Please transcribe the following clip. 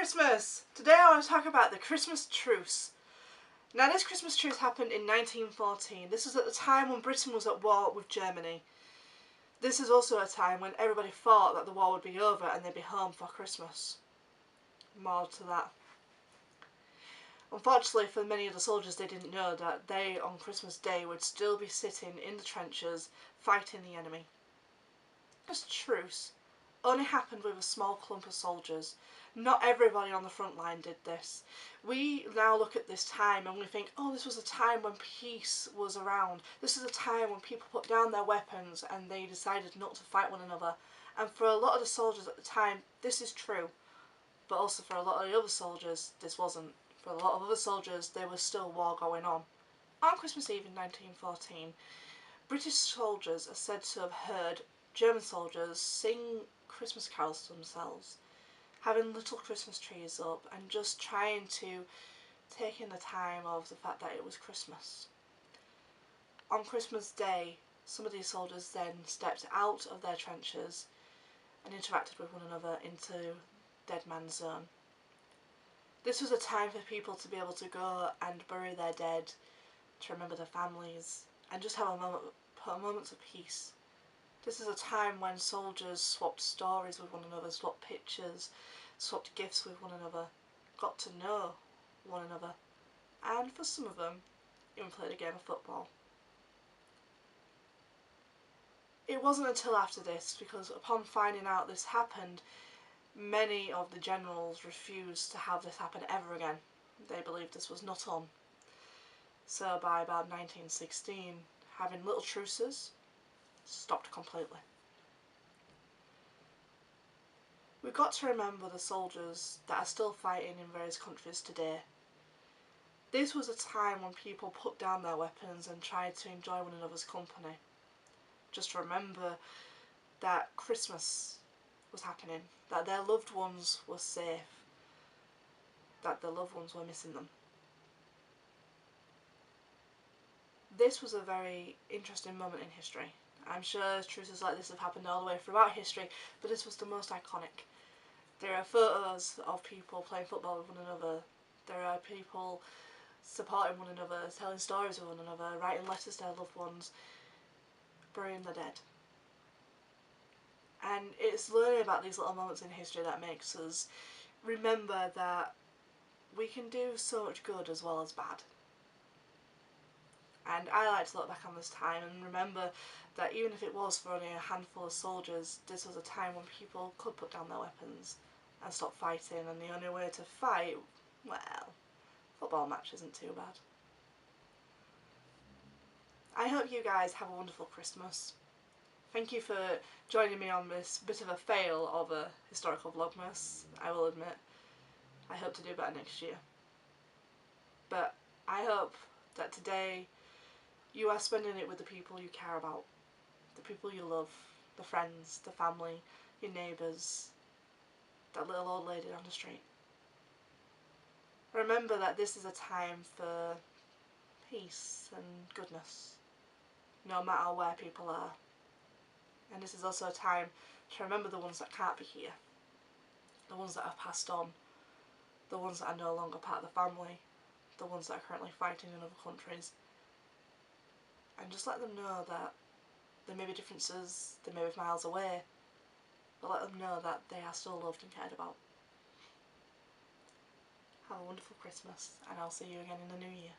Christmas! Today I want to talk about the Christmas Truce. Now this Christmas Truce happened in 1914. This was at the time when Britain was at war with Germany. This is also a time when everybody thought that the war would be over and they'd be home for Christmas. More to that. Unfortunately for many of the soldiers, they didn't know that they on Christmas Day would still be sitting in the trenches fighting the enemy. This truce only happened with a small clump of soldiers. Not everybody on the front line did this. We now look at this time and we think, oh, this was a time when peace was around. This is a time when people put down their weapons and they decided not to fight one another. And for a lot of the soldiers at the time, this is true. But also for a lot of the other soldiers, this wasn't. For a lot of other soldiers, there was still war going on. On Christmas Eve in 1914, British soldiers are said to have heard German soldiers sing Christmas carols to themselves, having little Christmas trees up and just trying to take in the time of the fact that it was Christmas. On Christmas Day, some of these soldiers then stepped out of their trenches and interacted with one another into Dead Man's Zone. This was a time for people to be able to go and bury their dead, to remember their families, and just have moments of peace. This is a time when soldiers swapped stories with one another, swapped pictures, swapped gifts with one another, got to know one another, and for some of them, even played a game of football. It wasn't until after this, because upon finding out this happened, many of the generals refused to have this happen ever again. They believed this was not on. So by about 1916, having little truces stopped completely. We've got to remember the soldiers that are still fighting in various countries today. This was a time when people put down their weapons and tried to enjoy one another's company. Just remember that Christmas was happening, that their loved ones were safe, that their loved ones were missing them. This was a very interesting moment in history. I'm sure truces like this have happened all the way throughout history, but this was the most iconic. There are photos of people playing football with one another. There are people supporting one another, telling stories with one another, writing letters to their loved ones, burying the dead. And it's learning about these little moments in history that makes us remember that we can do so much good as well as bad. And I like to look back on this time and remember that even if it was for only a handful of soldiers, this was a time when people could put down their weapons and stop fighting, and the only way to fight, well, football match isn't too bad. I hope you guys have a wonderful Christmas. Thank you for joining me on this bit of a fail of a historical Vlogmas, I will admit. I hope to do better next year. But I hope that today you are spending it with the people you care about, the people you love, the friends, the family, your neighbours, that little old lady on the street. Remember that this is a time for peace and goodness, no matter where people are. And this is also a time to remember the ones that can't be here, the ones that have passed on, the ones that are no longer part of the family, the ones that are currently fighting in other countries. And just let them know that there may be differences, they may be miles away, but let them know that they are still loved and cared about. Have a wonderful Christmas, and I'll see you again in the new year.